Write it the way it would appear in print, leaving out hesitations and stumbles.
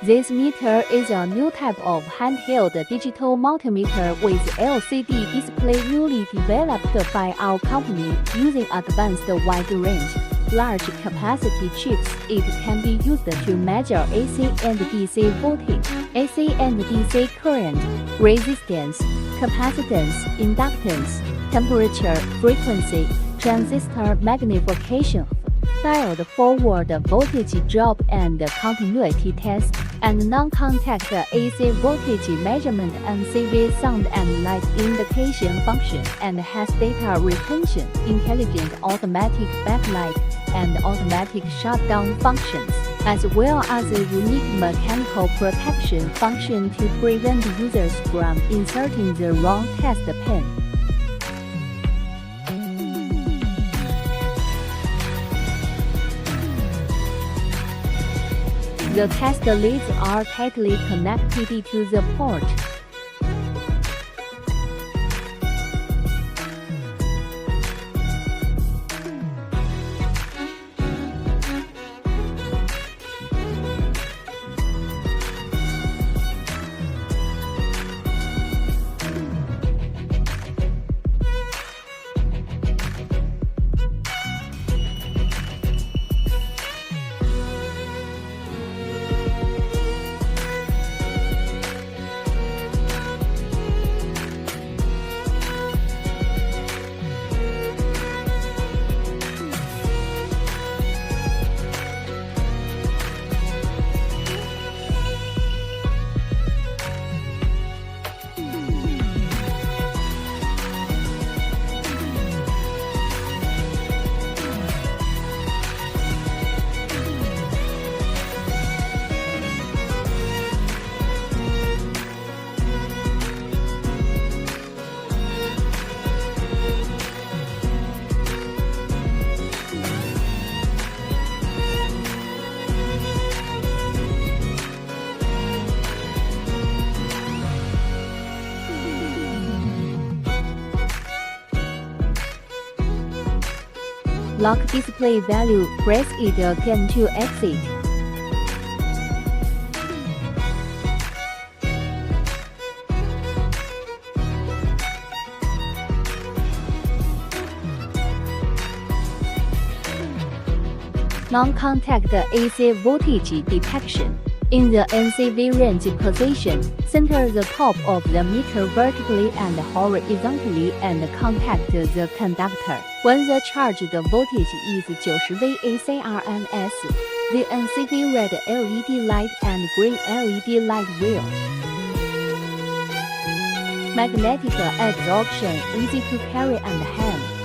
This meter is a new type of handheld digital multimeter with LCD display newly developed by our company using advanced wide range, large capacity chips. It can be used to measure AC and DC voltage, AC and DC current, resistance, capacitance, inductance, temperature, frequency, transistor magnification, diode forward voltage drop and continuity test, and non-contact AC voltage measurement and CV sound and light indication function, and has data retention, intelligent automatic backlight, and automatic shutdown functions, as well as a unique mechanical protection function to prevent users from inserting the wrong test pin. The test leads are tightly connected to the port. Lock display value, press it again to exit. Non-contact AC voltage detection. In the NCV range position, center the top of the meter vertically and horizontally and contact the conductor. When the charged voltage is 90 VACRMS, the NCV red LED light and green LED light will. Magnetic absorption, easy to carry and hang.